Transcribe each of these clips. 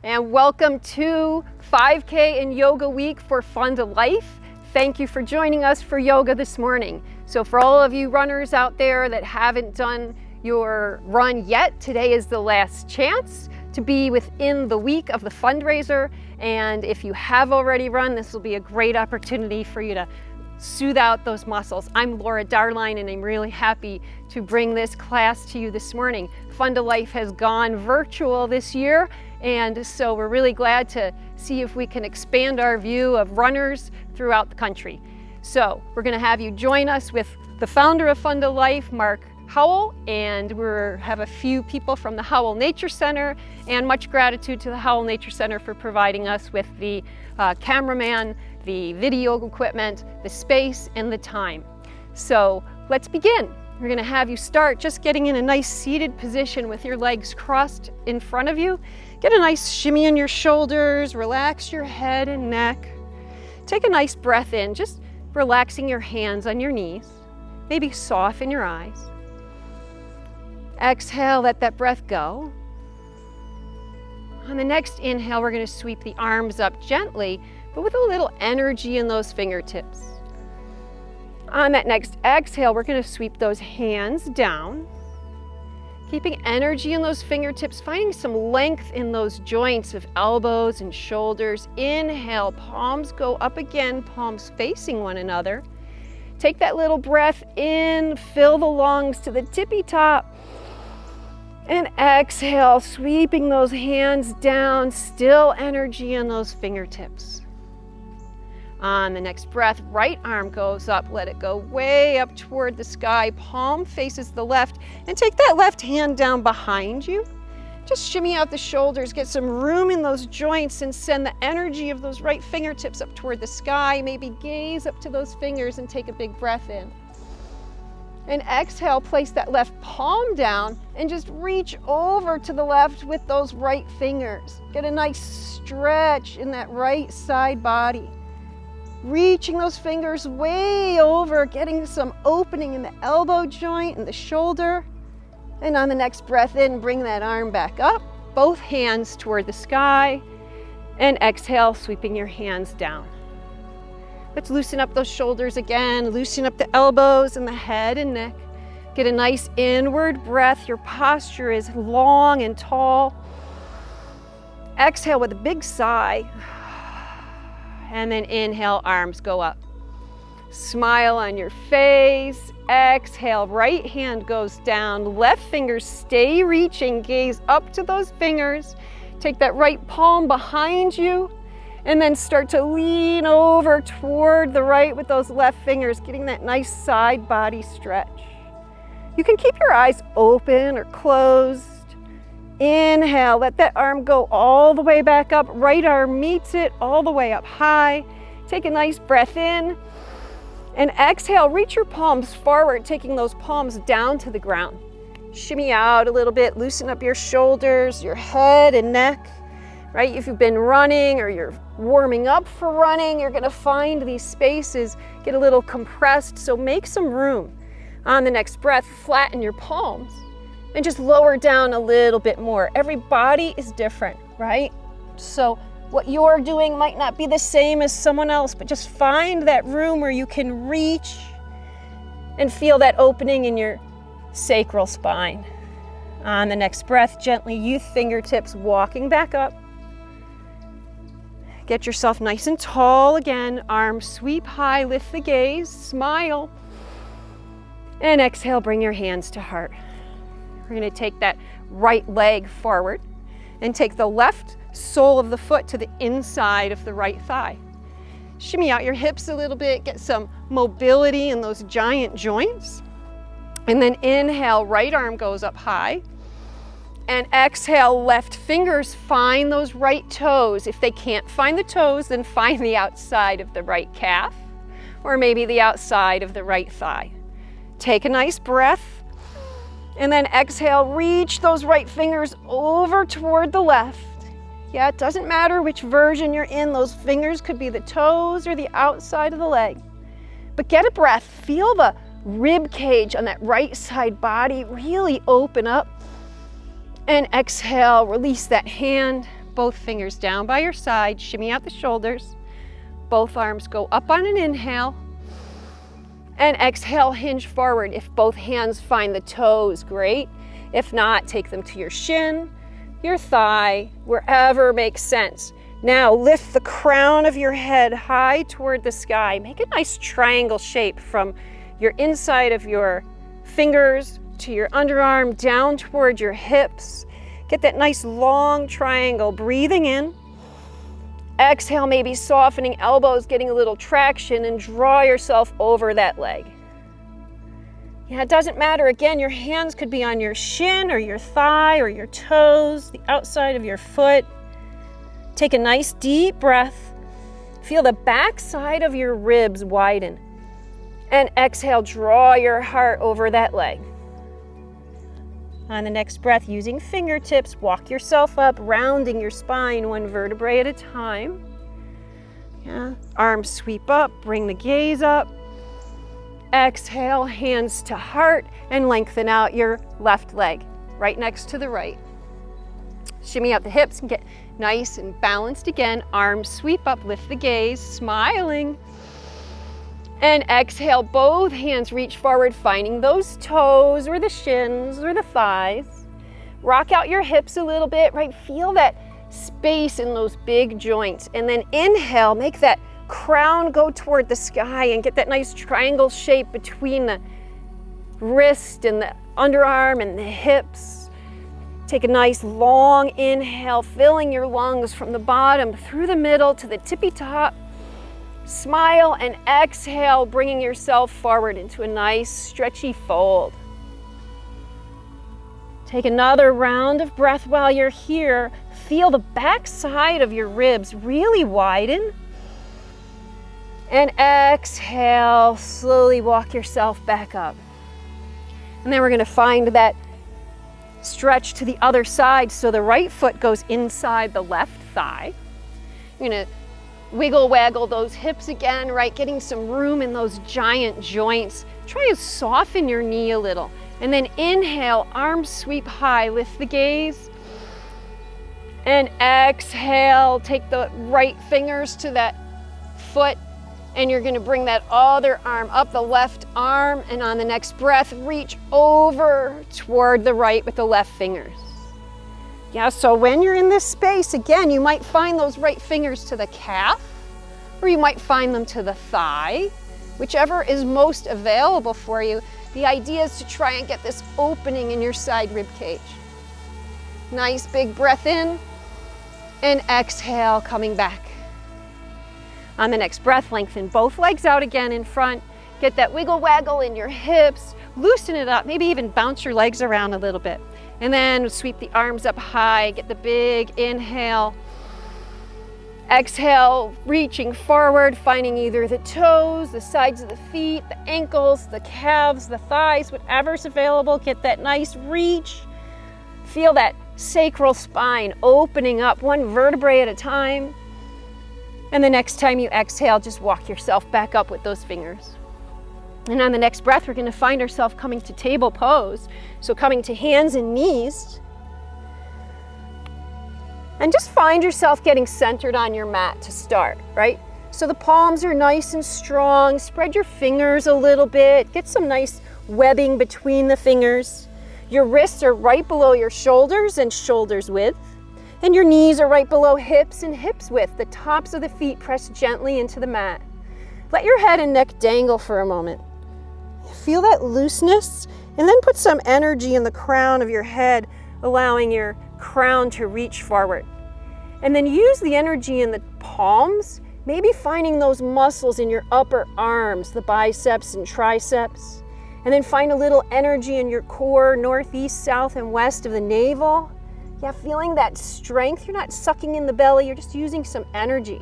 And welcome to 5K and Yoga Week for Fun to Life. Thank you for joining us for yoga this morning. So for all of you runners out there that haven't done your run yet, today is the last chance to be within the week of the fundraiser. And if you have already run, this will be a great opportunity for you to soothe out those muscles. I'm Laura Deierlein, and I'm really happy to bring this class to you this morning. Fun to Life has gone virtual this year, and so we're really glad to see if we can expand our view of runners throughout the country. So we're going to have you join us with the founder of Fun to Life, Mark Howell, and we have a few people from the Howell Nature Center, and much gratitude to the Howell Nature Center for providing us with the cameraman, the video equipment, the space, and the time. So let's begin. We're going to have you start just getting in a nice seated position with your legs crossed in front of you. Get a nice shimmy in your shoulders, relax your head and neck. Take a nice breath in, just relaxing your hands on your knees. Maybe soften your eyes. Exhale, let that breath go. On the next inhale, we're going to sweep the arms up gently, but with a little energy in those fingertips. On that next exhale, we're going to sweep those hands down, keeping energy in those fingertips, finding some length in those joints of elbows and shoulders. Inhale, palms go up again, palms facing one another. Take that little breath in, fill the lungs to the tippy top. And exhale, sweeping those hands down, still energy in those fingertips. On the next breath, right arm goes up, let it go way up toward the sky, palm faces the left, and take that left hand down behind you. Just shimmy out the shoulders, get some room in those joints, and send the energy of those right fingertips up toward the sky. Maybe gaze up to those fingers and take a big breath in. And exhale, place that left palm down and just reach over to the left with those right fingers. Get a nice stretch in that right side body. Reaching those fingers way over, getting some opening in the elbow joint and the shoulder. And on the next breath in, bring that arm back up, both hands toward the sky. And exhale, sweeping your hands down. Let's loosen up those shoulders again, loosen up the elbows and the head and neck. Get a nice inward breath. Your posture is long and tall. Exhale with a big sigh. And then inhale, arms go up. Smile on your face. Exhale, right hand goes down. Left fingers stay reaching. Gaze up to those fingers. Take that right palm behind you. And then start to lean over toward the right with those left fingers, getting that nice side body stretch. You can keep your eyes open or closed. Inhale, let that arm go all the way back up. Right arm meets it all the way up high. Take a nice breath in. And exhale, reach your palms forward, taking those palms down to the ground. Shimmy out a little bit, loosen up your shoulders, your head and neck. Right? If you've been running or you're warming up for running, you're going to find these spaces get a little compressed, so make some room. On the next breath, flatten your palms and just lower down a little bit more. Every body is different, right? So what you're doing might not be the same as someone else, but just find that room where you can reach and feel that opening in your sacral spine. On the next breath, gently youth fingertips walking back up. Get yourself nice and tall again. Arms sweep high, lift the gaze, smile. And exhale, bring your hands to heart. We're going to take that right leg forward and take the left sole of the foot to the inside of the right thigh. Shimmy out your hips a little bit, get some mobility in those giant joints. And then inhale, right arm goes up high. And exhale, left fingers find those right toes. If they can't find the toes, then find the outside of the right calf, or maybe the outside of the right thigh. Take a nice breath, and then exhale, reach those right fingers over toward the left. Yeah, it doesn't matter which version you're in. Those fingers could be the toes or the outside of the leg. But get a breath. Feel the rib cage on that right side body really open up. And exhale, release that hand, both fingers down by your side, shimmy out the shoulders. Both arms go up on an inhale. And exhale, hinge forward. If both hands find the toes, great. If not, take them to your shin, your thigh, wherever makes sense. Now lift the crown of your head high toward the sky. Make a nice triangle shape from your inside of your fingers to your underarm down toward your hips. Get that nice long triangle, breathing in. Exhale, maybe softening elbows, getting a little traction, and draw yourself over that leg. Yeah, it doesn't matter. Again, your hands could be on your shin or your thigh or your toes, the outside of your foot. Take a nice deep breath. Feel the back side of your ribs widen. And exhale, draw your heart over that leg. On the next breath, using fingertips, walk yourself up, rounding your spine one vertebrae at a time. Yeah. Arms sweep up, bring the gaze up. Exhale, hands to heart, and lengthen out your left leg, right next to the right. Shimmy out the hips and get nice and balanced again. Arms sweep up, lift the gaze, smiling. And exhale, both hands reach forward, finding those toes or the shins or the thighs. Rock out your hips a little bit, right? Feel that space in those big joints. And then inhale, make that crown go toward the sky and get that nice triangle shape between the wrist and the underarm and the hips. Take a nice long inhale, filling your lungs from the bottom through the middle to the tippy top. Smile and exhale, bringing yourself forward into a nice stretchy fold. Take another round of breath while you're here. Feel the back side of your ribs really widen. And exhale, slowly walk yourself back up. And then we're going to find that stretch to the other side, so the right foot goes inside the left thigh. You're going to wiggle waggle those hips again, right? Getting some room in those giant joints. Try and soften your knee a little. And then inhale, arms sweep high, lift the gaze. And exhale, take the right fingers to that foot. And you're going to bring that other arm up, the left arm. And on the next breath, reach over toward the right with the left fingers. Yeah, so when you're in this space, again, you might find those right fingers to the calf, or you might find them to the thigh, whichever is most available for you. The idea is to try and get this opening in your side rib cage. Nice big breath in, and exhale, coming back. On the next breath, lengthen both legs out again in front. Get that wiggle waggle in your hips, loosen it up, maybe even bounce your legs around a little bit. And then sweep the arms up high, get the big inhale. Exhale, reaching forward, finding either the toes, the sides of the feet, the ankles, the calves, the thighs, whatever's available. Get that nice reach. Feel that sacral spine opening up one vertebrae at a time. And the next time you exhale, just walk yourself back up with those fingers. And on the next breath, we're going to find ourselves coming to table pose. So coming to hands and knees. And just find yourself getting centered on your mat to start, right? So the palms are nice and strong. Spread your fingers a little bit. Get some nice webbing between the fingers. Your wrists are right below your shoulders and shoulders width. And your knees are right below hips and hips width. The tops of the feet press gently into the mat. Let your head and neck dangle for a moment. Feel that looseness, and then put some energy in the crown of your head, allowing your crown to reach forward. And then use the energy in the palms, maybe finding those muscles in your upper arms, the biceps and triceps. And then find a little energy in your core, northeast, south, and west of the navel. Yeah, feeling that strength. You're not sucking in the belly, you're just using some energy.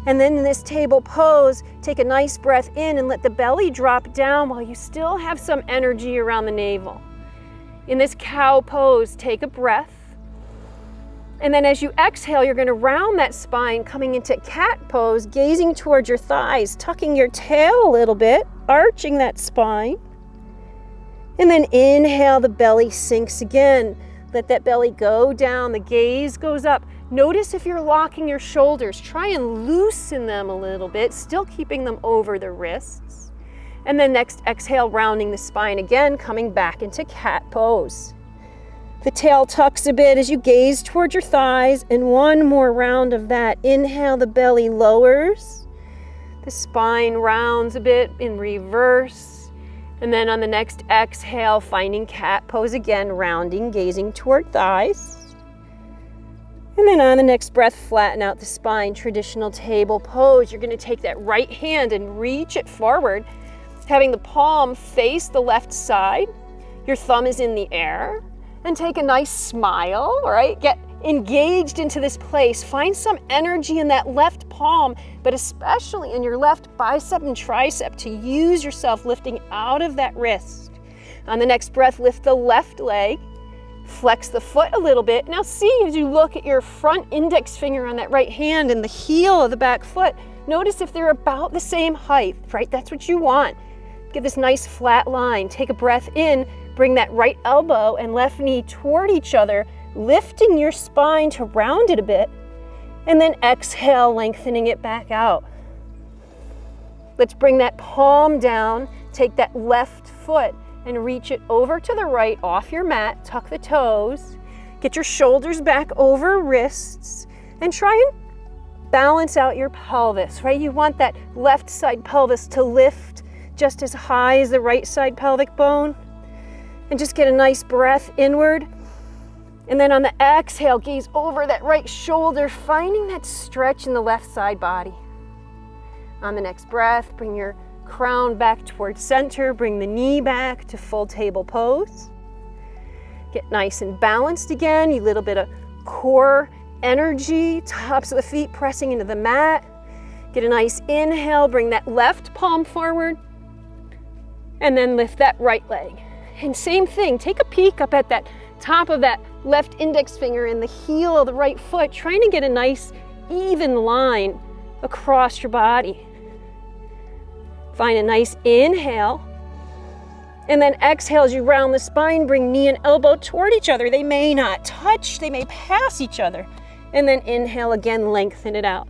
And then in this table pose, take a nice breath in and let the belly drop down while you still have some energy around the navel. In this cow pose, take a breath. And then as you exhale, you're going to round that spine, coming into cat pose, gazing towards your thighs, tucking your tail a little bit, arching that spine. And then inhale, the belly sinks again. Let that belly go down, the gaze goes up. Notice if you're locking your shoulders. Try and loosen them a little bit, still keeping them over the wrists. And then next, exhale, rounding the spine again, coming back into cat pose. The tail tucks a bit as you gaze towards your thighs, and one more round of that. Inhale, the belly lowers. The spine rounds a bit in reverse. And then on the next exhale, finding cat pose again, rounding, gazing toward thighs. And then on the next breath, flatten out the spine, traditional table pose. You're going to take that right hand and reach it forward, having the palm face the left side. Your thumb is in the air. And take a nice smile, all right? Get engaged into this place. Find some energy in that left palm, but especially in your left bicep and tricep to use yourself lifting out of that wrist. On the next breath, lift the left leg. Flex the foot a little bit. Now see, as you look at your front index finger on that right hand and the heel of the back foot, notice if they're about the same height, right? That's what you want. Get this nice flat line. Take a breath in, bring that right elbow and left knee toward each other, lifting your spine to round it a bit, and then exhale, lengthening it back out. Let's bring that palm down, take that left foot and reach it over to the right off your mat, tuck the toes, get your shoulders back over wrists, and try and balance out your pelvis, right? You want that left side pelvis to lift just as high as the right side pelvic bone. And just get a nice breath inward. And then on the exhale, gaze over that right shoulder, finding that stretch in the left side body. On the next breath, bring your crown back towards center, bring the knee back to full table pose. Get nice and balanced again, a little bit of core energy, tops of the feet pressing into the mat. Get a nice inhale, bring that left palm forward, and then lift that right leg. And same thing, take a peek up at that top of that left index finger and the heel of the right foot, trying to get a nice even line across your body. Find a nice inhale, and then exhale as you round the spine, bring knee and elbow toward each other. They may not touch, they may pass each other. And then inhale again, lengthen it out.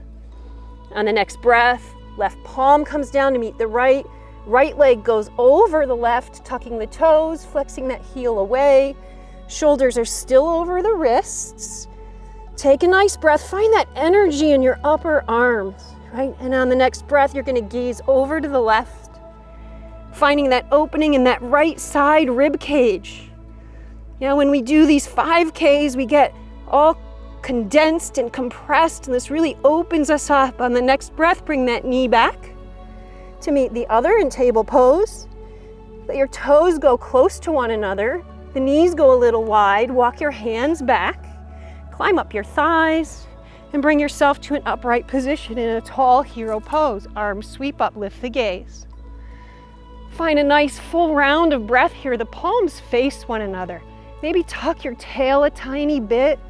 On the next breath, left palm comes down to meet the right. Right leg goes over the left, tucking the toes, flexing that heel away. Shoulders are still over the wrists. Take a nice breath. Find that energy in your upper arms, right? And on the next breath, you're going to gaze over to the left, finding that opening in that right side rib cage. You know, when we do these 5Ks, we get all condensed and compressed, and this really opens us up. On the next breath, bring that knee back to meet the other in table pose. Let your toes go close to one another. The knees go a little wide. Walk your hands back. Climb up your thighs and bring yourself to an upright position in a tall hero pose. Arms sweep up, lift the gaze. Find a nice full round of breath here. The palms face one another. Maybe tuck your tail a tiny bit.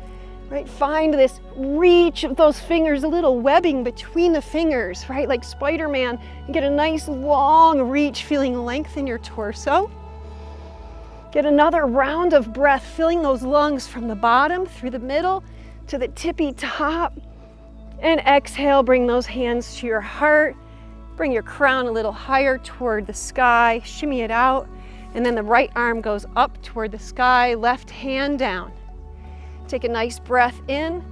Right, find this reach of those fingers, a little webbing between the fingers, right, like Spider-Man, and get a nice long reach, feeling length in your torso. Get another round of breath, filling those lungs from the bottom through the middle to the tippy top. And exhale, bring those hands to your heart. Bring your crown a little higher toward the sky, shimmy it out, and then the right arm goes up toward the sky, left hand down. Take a nice breath in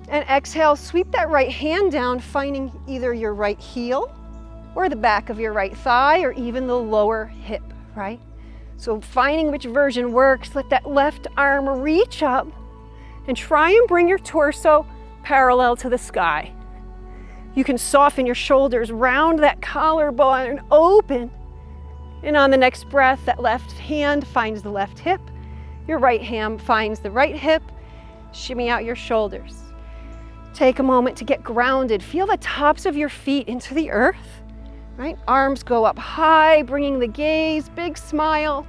and exhale, sweep that right hand down, finding either your right heel or the back of your right thigh or even the lower hip, right? So finding which version works, let that left arm reach up and try and bring your torso parallel to the sky. You can soften your shoulders, round that collarbone and open. And on the next breath, that left hand finds the left hip. Your right hand finds the right hip. Shimmy out your shoulders. Take a moment to get grounded. Feel the tops of your feet into the earth, right? Arms go up high, bringing the gaze, big smile.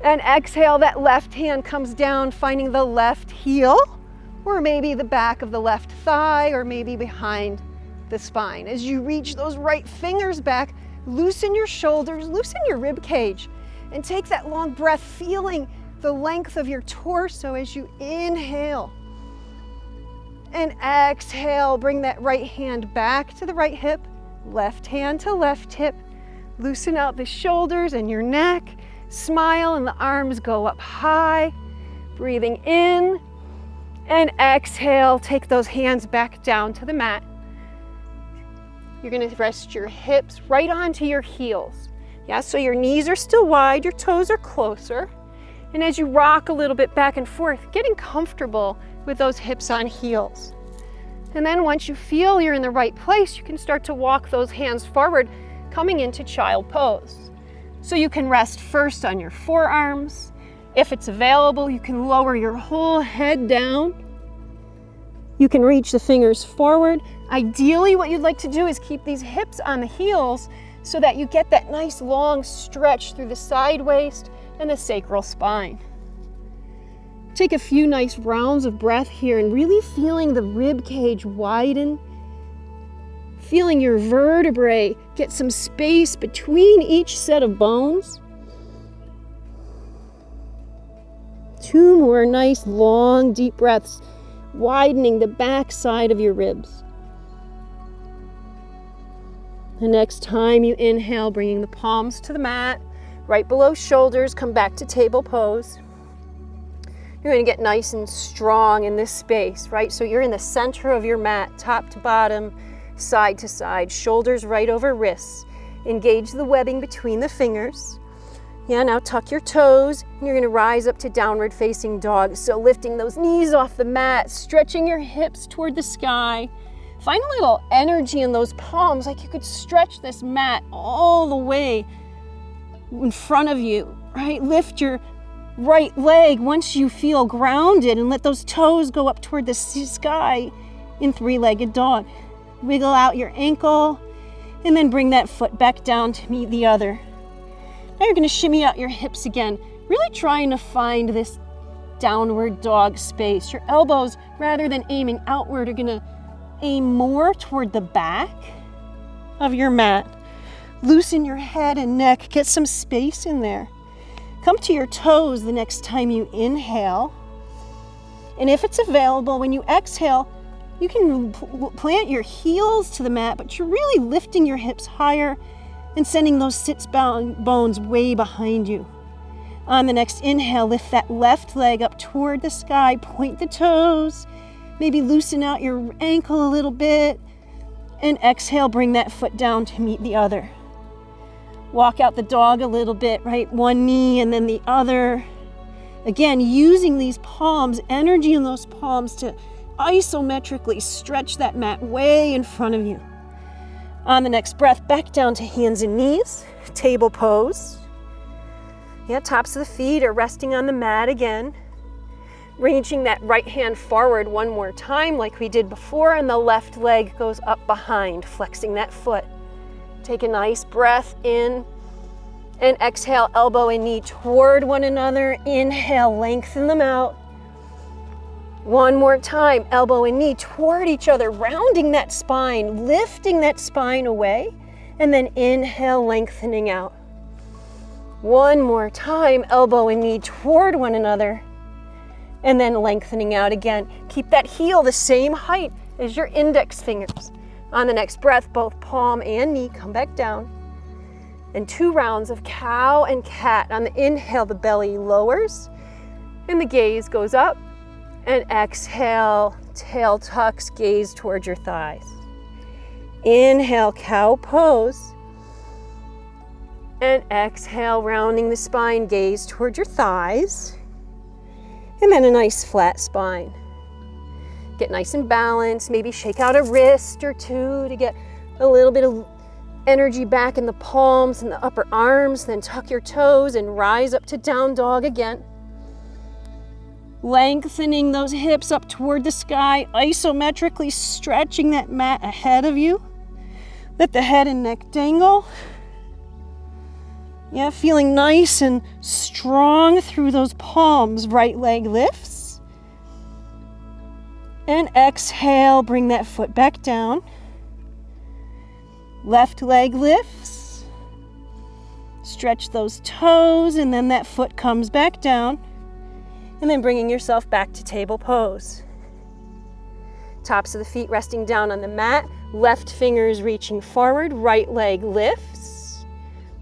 And exhale, that left hand comes down, finding the left heel, or maybe the back of the left thigh, or maybe behind the spine. As you reach those right fingers back, loosen your shoulders, loosen your rib cage, and take that long breath, feeling the length of your torso as you inhale. And exhale, bring that right hand back to the right hip, left hand to left hip. Loosen out the shoulders and your neck. Smile and the arms go up high. Breathing in and exhale, take those hands back down to the mat. You're gonna rest your hips right onto your heels. Yeah, so your knees are still wide, your toes are closer. And as you rock a little bit back and forth, getting comfortable with those hips on heels. And then once you feel you're in the right place, you can start to walk those hands forward, coming into child pose. So you can rest first on your forearms. If it's available, you can lower your whole head down. You can reach the fingers forward. Ideally, what you'd like to do is keep these hips on the heels so that you get that nice long stretch through the side waist and the sacral spine. Take a few nice rounds of breath here and really feeling the rib cage widen. Feeling your vertebrae get some space between each set of bones. 2 more nice, long, deep breaths, widening the back side of your ribs. The next time you inhale, bringing the palms to the mat, right below shoulders, come back to table pose. You're going to get nice and strong in this space, right? So you're in the center of your mat, top to bottom, side to side, shoulders right over wrists. Engage the webbing between the fingers. Yeah, now tuck your toes, and you're going to rise up to downward facing dog. So lifting those knees off the mat, stretching your hips toward the sky. Find a little energy in those palms, like you could stretch this mat all the way in front of you, right? Lift your right leg once you feel grounded and let those toes go up toward the sky in 3-legged dog. Wiggle out your ankle and then bring that foot back down to meet the other. Now you're going to shimmy out your hips again, really trying to find this downward dog space. Your elbows, rather than aiming outward, are going to aim more toward the back of your mat. Loosen your head and neck, get some space in there. Come to your toes the next time you inhale. And if it's available, when you exhale, you can plant your heels to the mat, but you're really lifting your hips higher and sending those sits bones way behind you. On the next inhale, lift that left leg up toward the sky, point the toes, maybe loosen out your ankle a little bit, and exhale, bring that foot down to meet the other. Walk out the dog a little bit, right? One knee and then the other. Again, using these palms, energy in those palms to isometrically stretch that mat way in front of you. On the next breath, back down to hands and knees, table pose. Yeah, tops of the feet are resting on the mat again. Reaching that right hand forward one more time like we did before, and the left leg goes up behind, flexing that foot. Take a nice breath in and exhale, elbow and knee toward one another. Inhale, lengthen them out. One more time, elbow and knee toward each other, rounding that spine, lifting that spine away, and then inhale, lengthening out. One more time, elbow and knee toward one another, and then lengthening out again. Keep that heel the same height as your index fingers. On the next breath, both palm and knee come back down. And 2 rounds of cow and cat. On the inhale, the belly lowers and the gaze goes up. And exhale, tail tucks, gaze towards your thighs. Inhale, cow pose. And exhale, rounding the spine, gaze towards your thighs. And then a nice flat spine. Get nice and balanced, maybe shake out a wrist or 2 to get a little bit of energy back in the palms and the upper arms, then tuck your toes and rise up to down dog again. Lengthening those hips up toward the sky, isometrically stretching that mat ahead of you. Let the head and neck dangle. Yeah, feeling nice and strong through those palms. Right leg lifts. And exhale, bring that foot back down. Left leg lifts. Stretch those toes, and then that foot comes back down. And then bringing yourself back to table pose. Tops of the feet resting down on the mat. Left fingers reaching forward. Right leg lifts.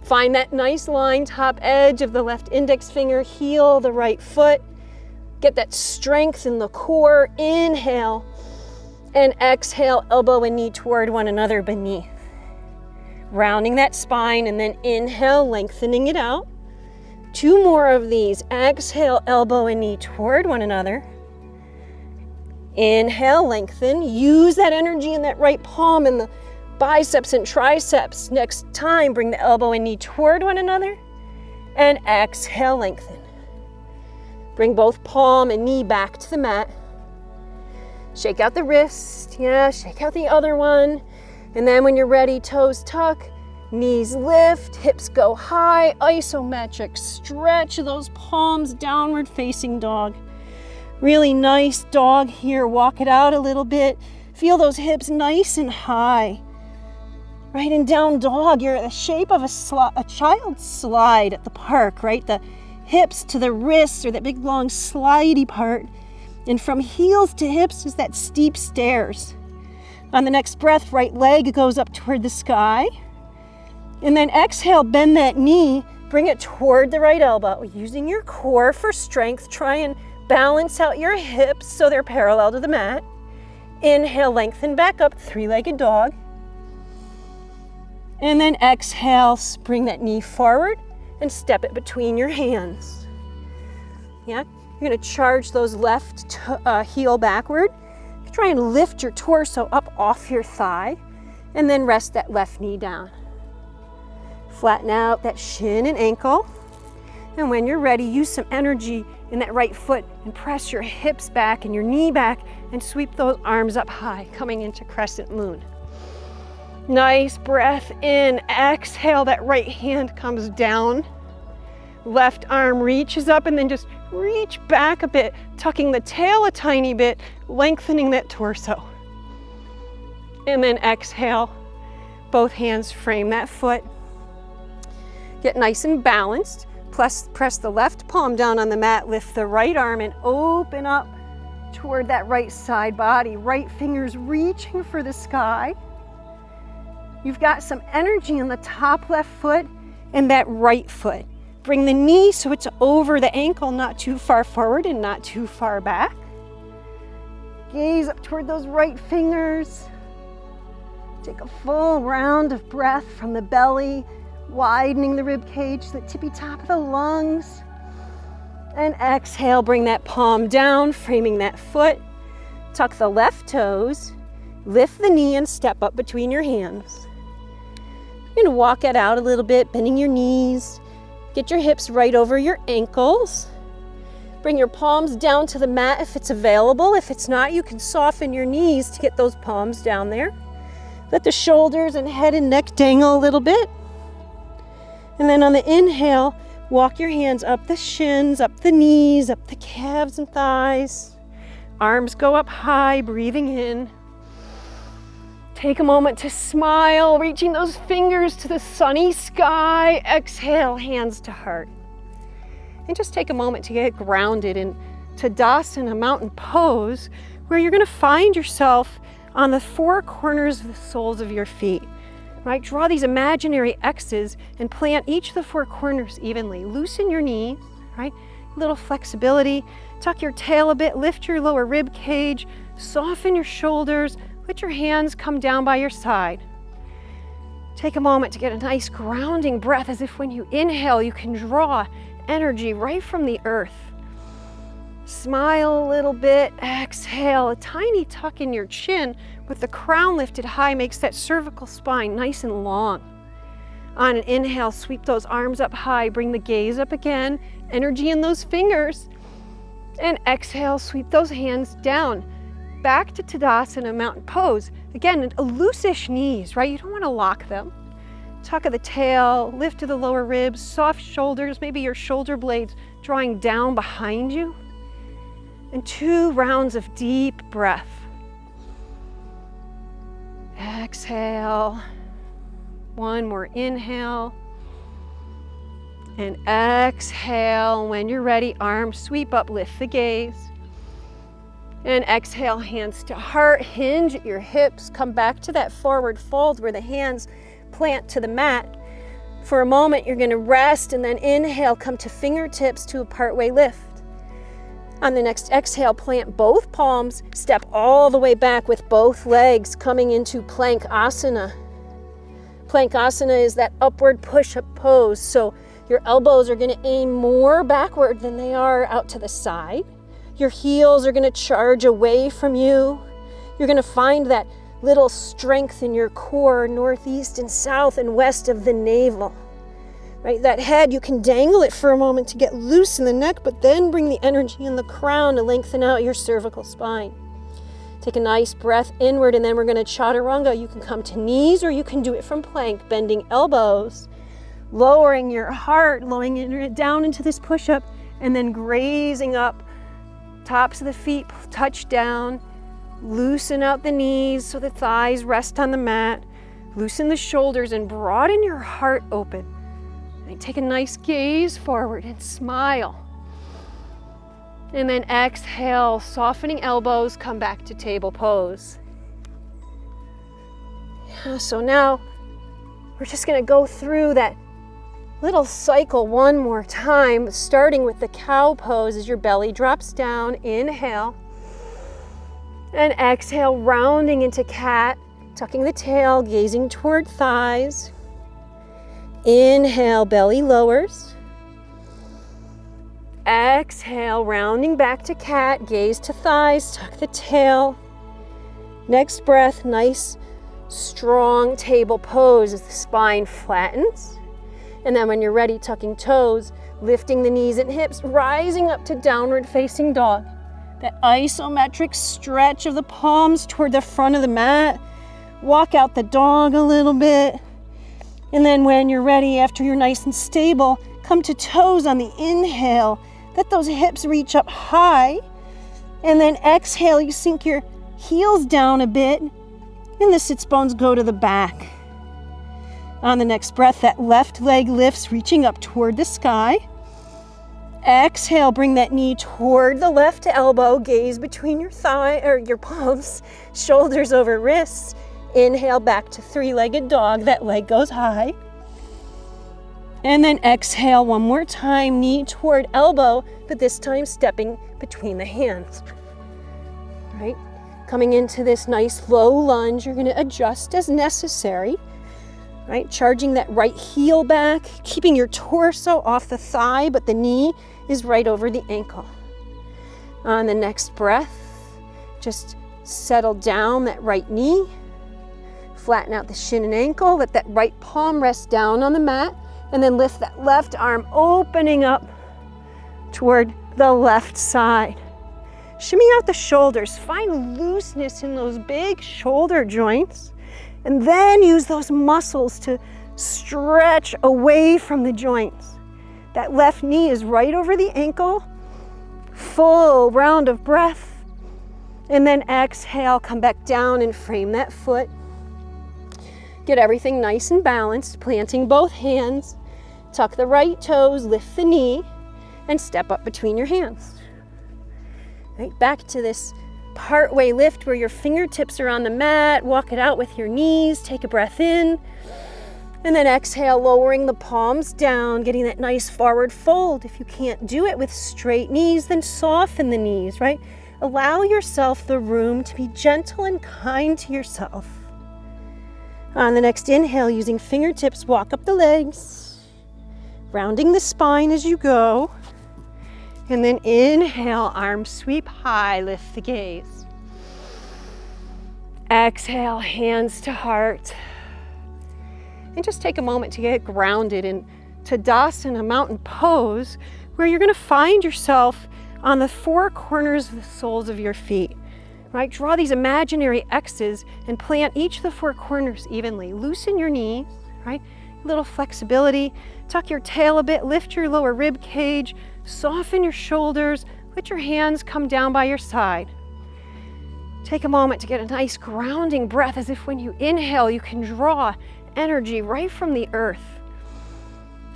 Find that nice line, top edge of the left index finger. Heel the right foot. Get that strength in the core. Inhale. And exhale, elbow and knee toward one another beneath. Rounding that spine, and then inhale, lengthening it out. 2 more of these. Exhale, elbow and knee toward one another. Inhale, lengthen. Use that energy in that right palm and the biceps and triceps. Next time, bring the elbow and knee toward one another. And exhale, lengthen. Bring both palm and knee back to the mat. Shake out the wrist. Yeah, shake out the other one. And then when you're ready, toes tuck, knees lift, hips go high, isometric. Stretch those palms, downward facing dog. Really nice dog here. Walk it out a little bit. Feel those hips nice and high. Right, in down dog, you're the shape of a child slide at the park, right? The hips to the wrists or that big long slidey part. And from heels to hips is that steep stairs. On the next breath, right leg goes up toward the sky. And then exhale, bend that knee, bring it toward the right elbow. Using your core for strength, try and balance out your hips so they're parallel to the mat. Inhale, lengthen back up, 3-legged dog. And then exhale, bring that knee forward and step it between your hands. Yeah, you're gonna charge those left heel backward. Try and lift your torso up off your thigh, and then rest that left knee down. Flatten out that shin and ankle. And when you're ready, use some energy in that right foot and press your hips back and your knee back and sweep those arms up high, coming into crescent moon. Nice breath in. Exhale, that right hand comes down. Left arm reaches up, and then just reach back a bit, tucking the tail a tiny bit, lengthening that torso. And then exhale, both hands frame that foot. Get nice and balanced. Press the left palm down on the mat, lift the right arm and open up toward that right side body. Right fingers reaching for the sky. You've got some energy in the top left foot and that right foot. Bring the knee so it's over the ankle, not too far forward and not too far back. Gaze up toward those right fingers. Take a full round of breath from the belly, widening the rib cage to the tippy top of the lungs. And exhale, bring that palm down, framing that foot. Tuck the left toes, lift the knee and step up between your hands. You're gonna walk it out a little bit, bending your knees. Get your hips right over your ankles. Bring your palms down to the mat if it's available. If it's not, you can soften your knees to get those palms down there. Let the shoulders and head and neck dangle a little bit. And then on the inhale, walk your hands up the shins, up the knees, up the calves and thighs. Arms go up high, breathing in. Take a moment to smile, reaching those fingers to the sunny sky. Exhale, hands to heart. And just take a moment to get grounded in Tadasana, mountain pose, where you're gonna find yourself on the 4 corners of the soles of your feet. Right? Draw these imaginary X's and plant each of the 4 corners evenly. Loosen your knees, right? A little flexibility. Tuck your tail a bit, lift your lower rib cage, soften your shoulders. Let your hands come down by your side. Take a moment to get a nice grounding breath, as if when you inhale, you can draw energy right from the earth. Smile a little bit, exhale, a tiny tuck in your chin with the crown lifted high makes that cervical spine nice and long. On an inhale, sweep those arms up high, bring the gaze up again, energy in those fingers. And exhale, sweep those hands down. Back to Tadasana, mountain pose. Again, loose-ish knees, right? You don't want to lock them. Tuck of the tail, lift to the lower ribs, soft shoulders, maybe your shoulder blades drawing down behind you. And 2 rounds of deep breath. Exhale. 1 more inhale. And exhale. When you're ready, arms sweep up, lift the gaze. And exhale, hands to heart, hinge at your hips, come back to that forward fold where the hands plant to the mat. For a moment, you're gonna rest and then inhale, come to fingertips to a partway lift. On the next exhale, plant both palms, step all the way back with both legs coming into plank asana. Plank asana is that upward push-up pose, so your elbows are gonna aim more backward than they are out to the side. Your heels are gonna charge away from you. You're gonna find that little strength in your core, northeast and south and west of the navel. Right, that head, you can dangle it for a moment to get loose in the neck, but then bring the energy in the crown to lengthen out your cervical spine. Take a nice breath inward, and then we're gonna chaturanga. You can come to knees, or you can do it from plank, bending elbows, lowering your heart, lowering it down into this push-up, and then grazing up. Tops of the feet touch down. Loosen out the knees so the thighs rest on the mat. Loosen the shoulders and broaden your heart open. And take a nice gaze forward and smile. And then exhale, softening elbows, come back to table pose. So now we're just gonna go through that little cycle one more time, starting with the cow pose as your belly drops down. Inhale. And exhale, rounding into cat, tucking the tail, gazing toward thighs. Inhale, belly lowers. Exhale, rounding back to cat, gaze to thighs, tuck the tail. Next breath, nice, strong table pose as the spine flattens. And then when you're ready, tucking toes, lifting the knees and hips, rising up to downward facing dog. That isometric stretch of the palms toward the front of the mat. Walk out the dog a little bit. And then when you're ready, after you're nice and stable, come to toes on the inhale. Let those hips reach up high. And then exhale, you sink your heels down a bit. And the sits bones go to the back. On the next breath, that left leg lifts, reaching up toward the sky. Exhale, bring that knee toward the left elbow, gaze between your thigh or your palms, shoulders over wrists. Inhale back to three-legged dog, that leg goes high. And then exhale one more time, knee toward elbow, but this time stepping between the hands. Right? Coming into this nice low lunge, you're gonna adjust as necessary. Right? Charging that right heel back, keeping your torso off the thigh, but the knee is right over the ankle. On the next breath, just settle down that right knee. Flatten out the shin and ankle, let that right palm rest down on the mat, and then lift that left arm, opening up toward the left side. Shimmy out the shoulders, find looseness in those big shoulder joints, and then use those muscles to stretch away from the joints. That left knee is right over the ankle, full round of breath, and then exhale, come back down and frame that foot. Get everything nice and balanced, planting both hands. Tuck the right toes, lift the knee, and step up between your hands. Right, back to this part-way lift where your fingertips are on the mat. Walk it out with your knees. Take a breath in. And then exhale, lowering the palms down, getting that nice forward fold. If you can't do it with straight knees, then soften the knees, right? Allow yourself the room to be gentle and kind to yourself. On the next inhale, using fingertips, walk up the legs, rounding the spine as you go. And then inhale, arms sweep high, lift the gaze. Exhale, hands to heart. And just take a moment to get grounded in Tadasana, mountain pose, where you're gonna find yourself on the four corners of the soles of your feet. Right? Draw these imaginary X's and plant each of the four corners evenly. Loosen your knees, right? A little flexibility. Tuck your tail a bit, lift your lower rib cage, soften your shoulders, let your hands come down by your side. Take a moment to get a nice grounding breath, as if when you inhale, you can draw energy right from the earth.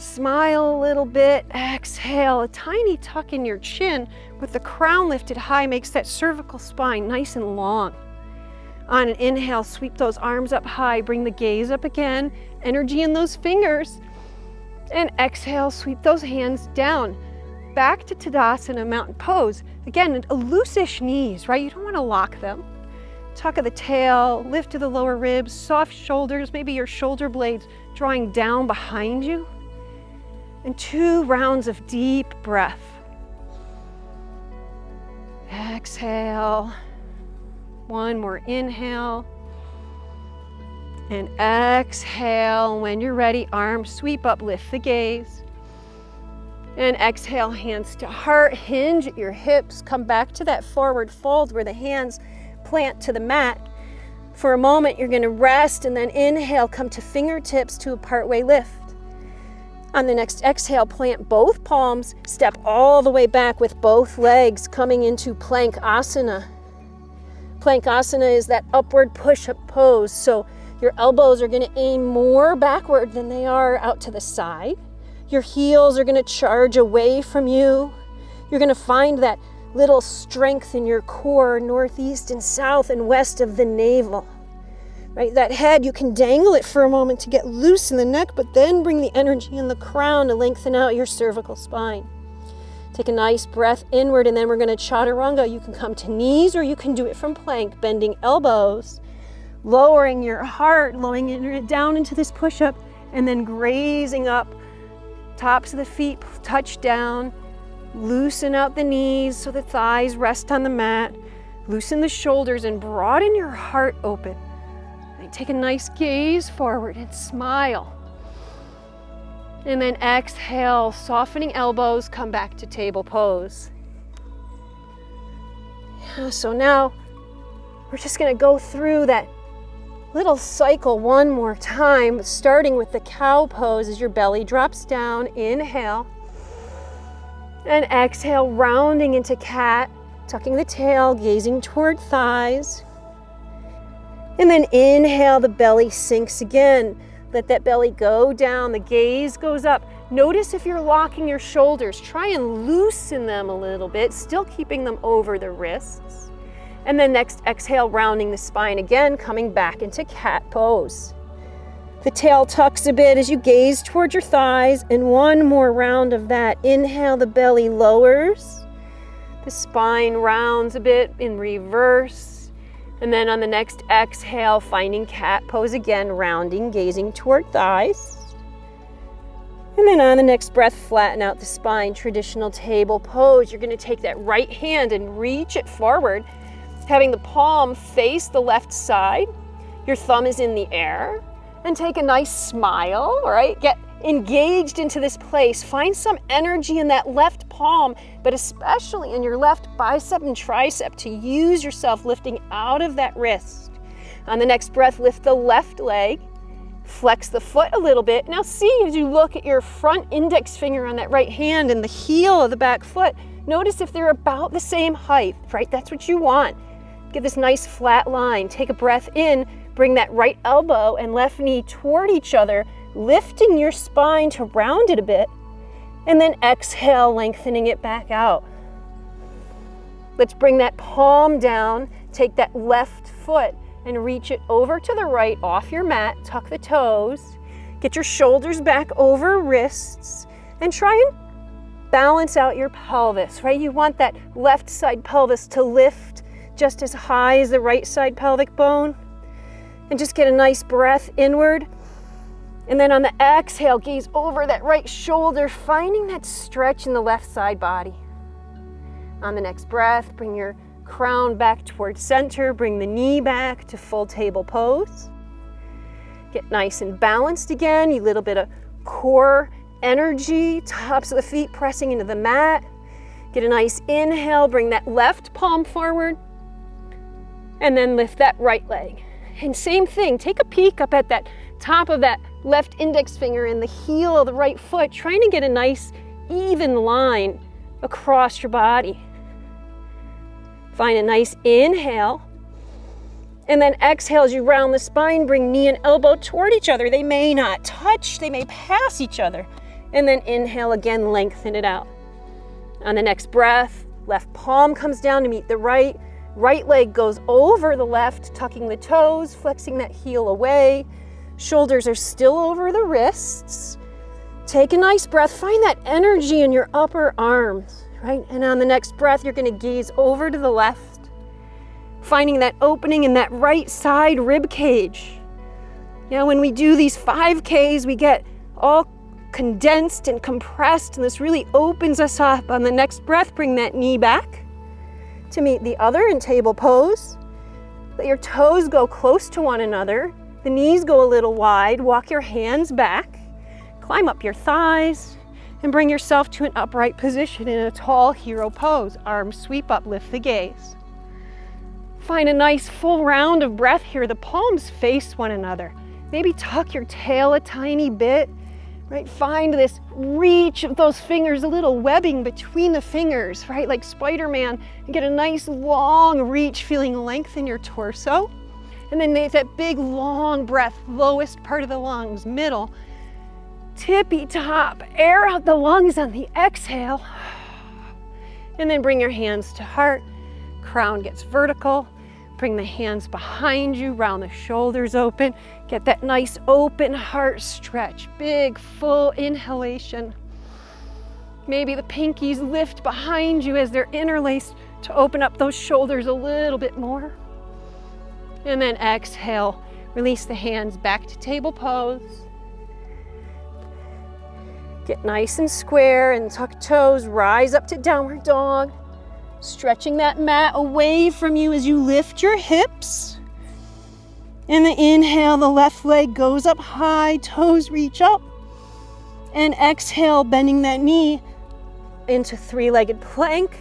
Smile a little bit. Exhale, a tiny tuck in your chin with the crown lifted high makes that cervical spine nice and long. On an inhale, sweep those arms up high, bring the gaze up again, energy in those fingers. And exhale, sweep those hands down. Back to Tadasana, mountain pose. Again, a loose-ish knees, right? You don't want to lock them. Tuck of the tail, lift to the lower ribs, soft shoulders, maybe your shoulder blades drawing down behind you. And 2 rounds of deep breath. Exhale. 1 more inhale. And exhale. When you're ready, arms sweep up, lift the gaze. And exhale, hands to heart, hinge at your hips. Come back to that forward fold where the hands plant to the mat. For a moment, you're gonna rest and then inhale, come to fingertips to a partway lift. On the next exhale, plant both palms, step all the way back with both legs coming into plank asana. Plank asana is that upward push-up pose. So your elbows are gonna aim more backward than they are out to the side. Your heels are gonna charge away from you. You're gonna find that little strength in your core, northeast and south and west of the navel. Right, that head, you can dangle it for a moment to get loose in the neck, but then bring the energy in the crown to lengthen out your cervical spine. Take a nice breath inward, and then we're gonna Chaturanga. You can come to knees, or you can do it from plank, bending elbows, lowering your heart, lowering it down into this push-up, and then grazing up. Tops of the feet touch down. Loosen out the knees so the thighs rest on the mat. Loosen the shoulders and broaden your heart open. Take a nice gaze forward and smile. And then exhale, softening elbows, come back to table pose. So now we're just gonna go through that little cycle one more time, starting with the cow pose as your belly drops down. Inhale. And exhale, rounding into cat, tucking the tail, gazing toward thighs. And then inhale, the belly sinks again. Let that belly go down, the gaze goes up. Notice if you're locking your shoulders, try and loosen them a little bit, still keeping them over the wrists. And then next, exhale, rounding the spine again, coming back into cat pose. The tail tucks a bit as you gaze toward your thighs, and 1 more round of that. Inhale, the belly lowers. The spine rounds a bit in reverse. And then on the next exhale, finding cat pose again, rounding, gazing toward thighs. And then on the next breath, flatten out the spine, traditional table pose. You're gonna take that right hand and reach it forward, having the palm face the left side. Your thumb is in the air. And take a nice smile, all right? Get engaged into this place. Find some energy in that left palm, but especially in your left bicep and tricep to use yourself lifting out of that wrist. On the next breath, lift the left leg, flex the foot a little bit. Now see as you look at your front index finger on that right hand and the heel of the back foot, notice if they're about the same height, right? That's what you want. Get this nice flat line. Take a breath in, bring that right elbow and left knee toward each other, lifting your spine to round it a bit, and then exhale, lengthening it back out. Let's bring that palm down, take that left foot and reach it over to the right off your mat, tuck the toes, get your shoulders back over wrists, and try and balance out your pelvis, right? You want that left side pelvis to lift just as high as the right side pelvic bone. And just get a nice breath inward. And then on the exhale, gaze over that right shoulder, finding that stretch in the left side body. On the next breath, bring your crown back towards center, bring the knee back to full table pose. Get nice and balanced again, a little bit of core energy, tops of the feet pressing into the mat. Get a nice inhale, bring that left palm forward, and then lift that right leg. And same thing, take a peek up at that top of that left index finger and the heel of the right foot, trying to get a nice even line across your body. Find a nice inhale, and then exhale as you round the spine, bring knee and elbow toward each other. They may not touch, they may pass each other. And then inhale again, lengthen it out. On the next breath, left palm comes down to meet the right. Right leg goes over the left, tucking the toes, flexing that heel away. Shoulders are still over the wrists. Take a nice breath. Find that energy in your upper arms, right? And on the next breath, you're going to gaze over to the left, finding that opening in that right side rib cage. Now, when we do these 5Ks, we get all condensed and compressed, and this really opens us up. On the next breath, bring that knee back to meet the other in table pose. Let your toes go close to one another. The knees go a little wide. Walk your hands back. Climb up your thighs and bring yourself to an upright position in a tall hero pose. Arms sweep up, lift the gaze. Find a nice full round of breath here. The palms face one another. Maybe tuck your tail a tiny bit, right? Find this reach of those fingers, a little webbing between the fingers, right? Like Spider-Man, and get a nice long reach, feeling length in your torso. And then make that big long breath, lowest part of the lungs, middle. Tippy top, air out the lungs on the exhale. And then bring your hands to heart. Crown gets vertical. Bring the hands behind you, round the shoulders open. Get that nice open heart stretch. Big, full inhalation. Maybe the pinkies lift behind you as they're interlaced to open up those shoulders a little bit more. And then exhale, release the hands back to table pose. Get nice and square and tuck toes, rise up to downward dog. Stretching that mat away from you as you lift your hips. In the inhale, the left leg goes up high, toes reach up. And exhale, bending that knee into three-legged plank.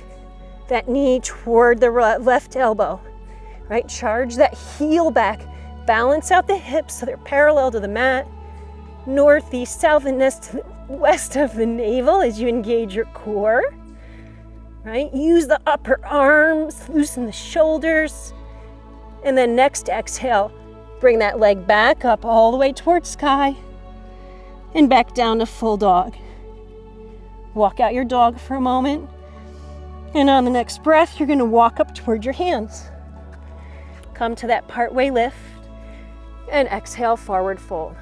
That knee toward the left elbow, right? Charge that heel back. Balance out the hips so they're parallel to the mat. Northeast, south, and west of the navel as you engage your core. Right? Use the upper arms, loosen the shoulders. And then next exhale, bring that leg back up all the way towards sky and back down to full dog. Walk out your dog for a moment. And on the next breath, you're going to walk up toward your hands. Come to that partway lift and exhale, forward fold.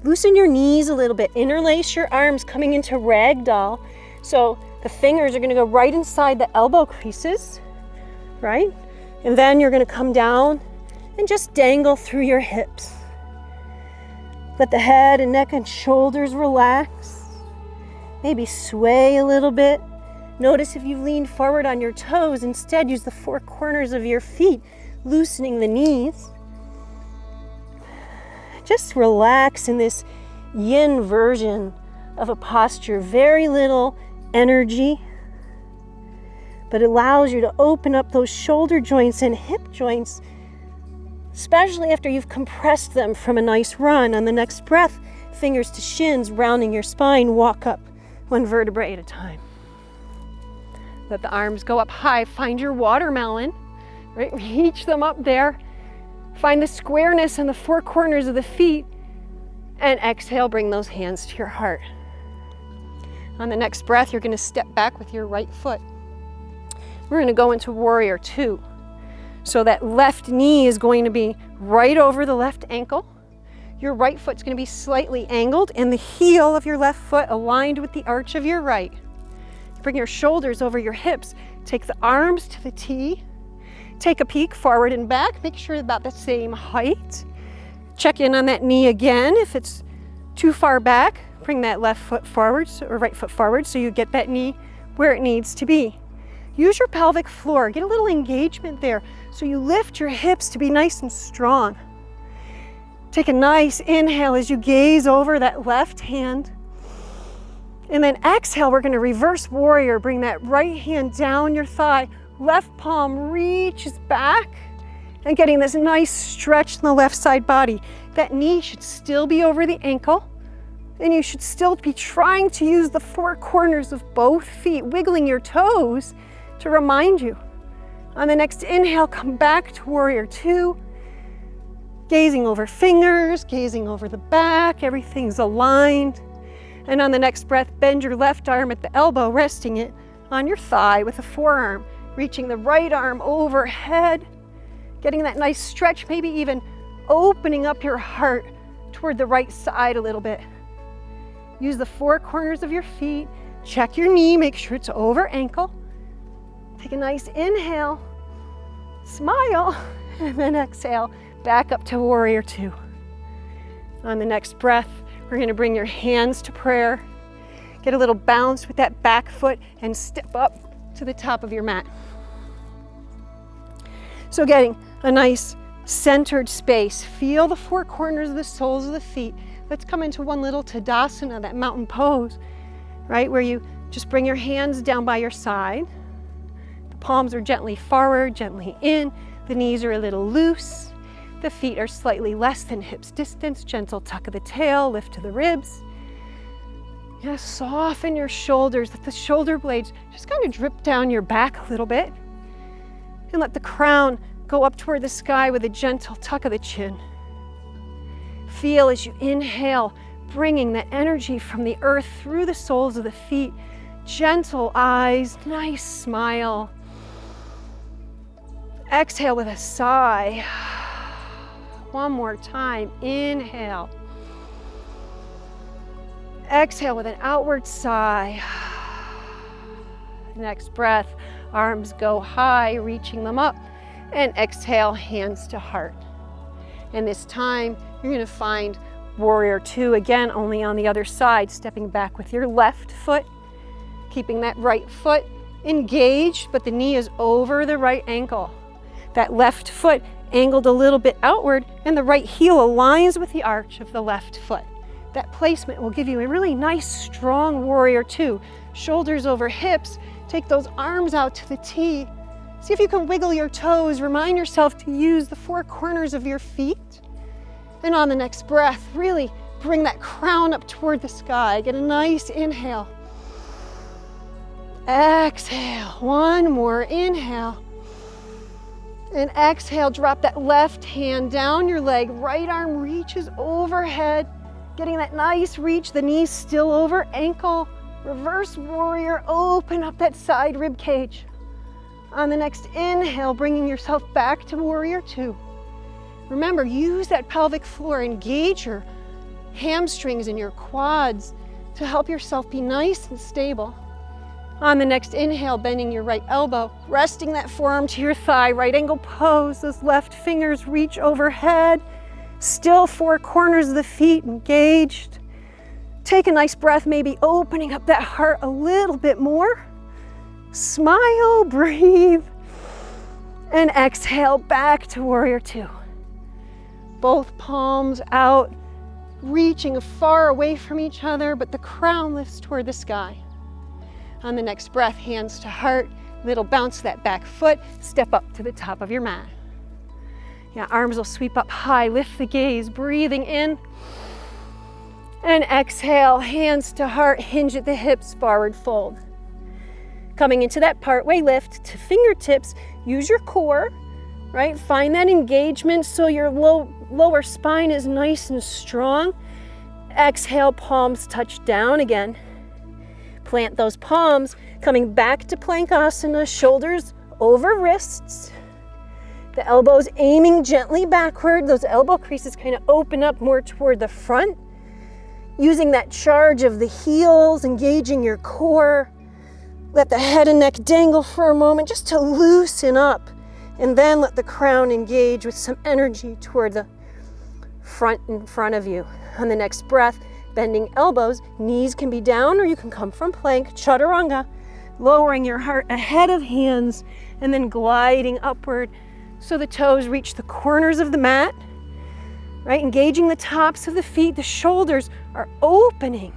Loosen your knees a little bit. Interlace your arms coming into ragdoll. So the fingers are going to go right inside the elbow creases, right? And then you're going to come down and just dangle through your hips. Let the head and neck and shoulders relax. Maybe sway a little bit. Notice if you've leaned forward on your toes. Instead, use the four corners of your feet, loosening the knees. Just relax in this yin version of a posture. Very little energy, but it allows you to open up those shoulder joints and hip joints, especially after you've compressed them from a nice run. On the next breath, fingers to shins, rounding your spine, walk up one vertebrae at a time. Let the arms go up high. Find your watermelon, right? Reach them up there. Find the squareness in the four corners of the feet, and exhale, bring those hands to your heart. On the next breath, you're going to step back with your right foot. We're going to go into warrior two. So that left knee is going to be right over the left ankle. Your right foot's going to be slightly angled and the heel of your left foot aligned with the arch of your right. Bring your shoulders over your hips. Take the arms to the T. Take a peek forward and back. Make sure about the same height. Check in on that knee again. If it's too far back, bring that left foot forward or right foot forward so you get that knee where it needs to be. Use your pelvic floor. Get a little engagement there so you lift your hips to be nice and strong. Take a nice inhale as you gaze over that left hand. And then exhale, we're going to reverse warrior. Bring that right hand down your thigh. Left palm reaches back and getting this nice stretch in the left side body. That knee should still be over the ankle. And you should still be trying to use the four corners of both feet, wiggling your toes to remind you. On the next inhale, come back to warrior two. Gazing over fingers, gazing over the back, everything's aligned. And on the next breath, bend your left arm at the elbow, resting it on your thigh with the forearm, reaching the right arm overhead, getting that nice stretch, maybe even opening up your heart toward the right side a little bit. Use the four corners of your feet. Check your knee, make sure it's over ankle. Take a nice inhale, smile, and then exhale, back up to warrior two. On the next breath, we're going to bring your hands to prayer. Get a little bounce with that back foot and step up to the top of your mat. So getting a nice centered space. Feel the four corners of the soles of the feet. Let's come into one little Tadasana, that mountain pose, right? Where you just bring your hands down by your side. The palms are gently forward, gently in. The knees are a little loose. The feet are slightly less than hips distance. Gentle tuck of the tail, lift to the ribs. Yeah, soften your shoulders. Let the shoulder blades just kind of drip down your back a little bit. And let the crown go up toward the sky with a gentle tuck of the chin. Feel as you inhale, bringing that energy from the earth through the soles of the feet. Gentle eyes, nice smile. Exhale with a sigh. One more time, inhale. Exhale with an outward sigh. Next breath, arms go high, reaching them up. And exhale, hands to heart. And this time, you're going to find warrior two again, only on the other side, stepping back with your left foot, keeping that right foot engaged, but the knee is over the right ankle. That left foot angled a little bit outward, and the right heel aligns with the arch of the left foot. That placement will give you a really nice, strong warrior two. Shoulders over hips, take those arms out to the T. See if you can wiggle your toes. Remind yourself to use the four corners of your feet. And on the next breath, really bring that crown up toward the sky. Get a nice inhale. Exhale, one more inhale. And exhale, drop that left hand down your leg. Right arm reaches overhead. Getting that nice reach, the knees still over ankle. Reverse warrior, open up that side rib cage. On the next inhale, bringing yourself back to warrior two. Remember, use that pelvic floor, engage your hamstrings and your quads to help yourself be nice and stable. On the next inhale, bending your right elbow, resting that forearm to your thigh, right angle pose, those left fingers reach overhead. Still four corners of the feet engaged. Take a nice breath, maybe opening up that heart a little bit more. Smile, breathe, and exhale back to warrior two. Both palms out, reaching far away from each other, but the crown lifts toward the sky. On the next breath, hands to heart, little bounce that back foot, step up to the top of your mat. Yeah, arms will sweep up high, lift the gaze, breathing in. And exhale, hands to heart, hinge at the hips, forward fold. Coming into that partway lift to fingertips, use your core, right? Find that engagement so your lower spine is nice and strong. Exhale, palms touch down again. Plant those palms, coming back to plank asana, shoulders over wrists. The elbows aiming gently backward. Those elbow creases kind of open up more toward the front. Using that charge of the heels, engaging your core. Let the head and neck dangle for a moment just to loosen up. And then let the crown engage with some energy toward the front in front of you. On the next breath, bending elbows, knees can be down or you can come from plank, Chaturanga, lowering your heart ahead of hands and then gliding upward so the toes reach the corners of the mat, right? Engaging the tops of the feet, the shoulders are opening.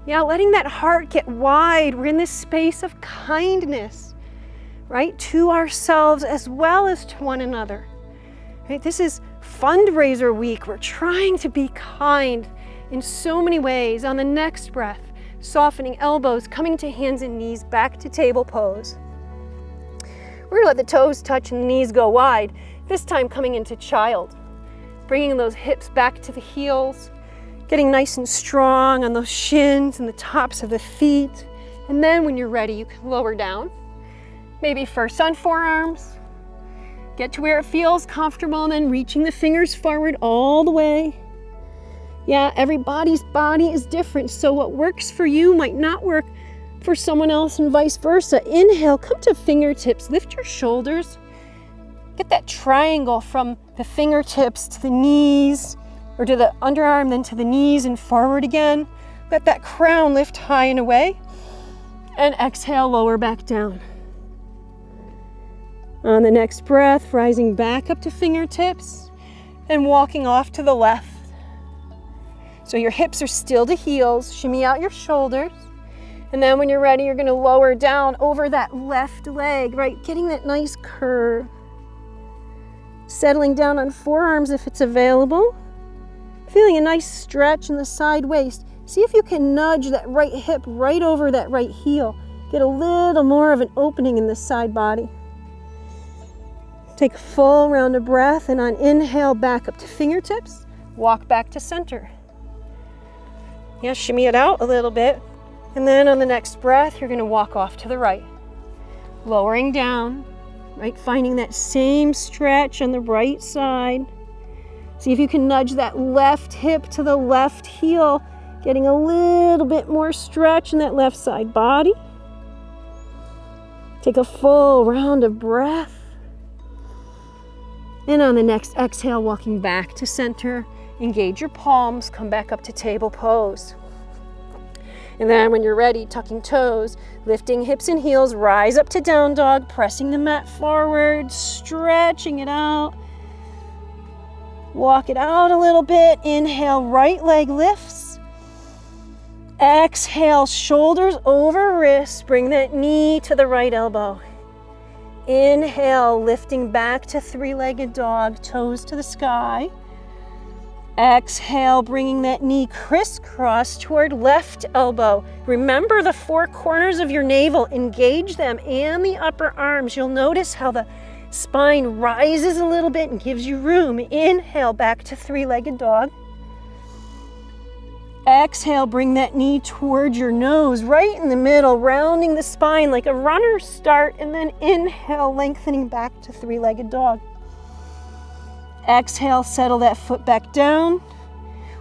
Yeah, letting that heart get wide. We're in this space of kindness, right? To ourselves as well as to one another. Right? This is fundraiser week. We're trying to be kind in so many ways. On the next breath, softening elbows, coming to hands and knees, back to table pose. We're gonna let the toes touch and the knees go wide. This time coming into child. Bringing those hips back to the heels. Getting nice and strong on those shins and the tops of the feet. And then when you're ready, you can lower down. Maybe first on forearms. Get to where it feels comfortable and then reaching the fingers forward all the way. Yeah, everybody's body is different, so what works for you might not work for someone else and vice versa. Inhale, come to fingertips, lift your shoulders. Get that triangle from the fingertips to the knees, or to the underarm, then to the knees and forward again. Let that crown lift high and away. And exhale, lower back down. On the next breath, rising back up to fingertips and walking off to the left. So your hips are still to heels, shimmy out your shoulders. And then when you're ready, you're gonna lower down over that left leg, right? Getting that nice curve. Settling down on forearms if it's available. Feeling a nice stretch in the side waist. See if you can nudge that right hip right over that right heel. Get a little more of an opening in the side body. Take a full round of breath, and on inhale, back up to fingertips. Walk back to center. Yeah, shimmy it out a little bit. And then on the next breath, you're gonna walk off to the right. Lowering down, right? Finding that same stretch on the right side. See if you can nudge that left hip to the left heel, getting a little bit more stretch in that left side body. Take a full round of breath. And on the next exhale, walking back to center, engage your palms, come back up to table pose. And then when you're ready, tucking toes, lifting hips and heels, rise up to down dog, pressing the mat forward, stretching it out. Walk it out a little bit. Inhale, right leg lifts. Exhale, shoulders over wrists. Bring that knee to the right elbow. Inhale, lifting back to three-legged dog, toes to the sky. Exhale, bringing that knee crisscross toward left elbow. Remember the four corners of your navel. Engage them and the upper arms. You'll notice how the spine rises a little bit and gives you room. Inhale, back to three-legged dog. Exhale, bring that knee towards your nose, right in the middle, rounding the spine like a runner's start, and then inhale, lengthening back to three-legged dog. Exhale, settle that foot back down.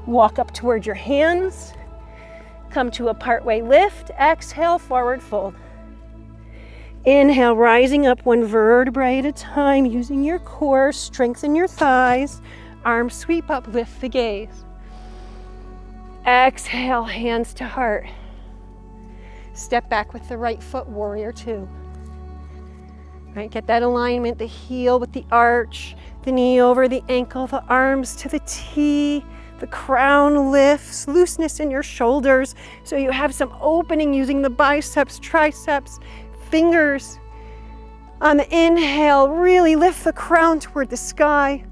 Walk up toward your hands. Come to a partway lift. Exhale, forward fold. Inhale, rising up one vertebrae at a time, using your core, strengthen your thighs. Arms sweep up, lift the gaze. Exhale, hands to heart. Step back with the right foot, warrior two. Right, get that alignment, the heel with the arch, the knee over the ankle, the arms to the T, the crown lifts, looseness in your shoulders, so you have some opening using the biceps, triceps, fingers. On the inhale, really lift the crown toward the sky.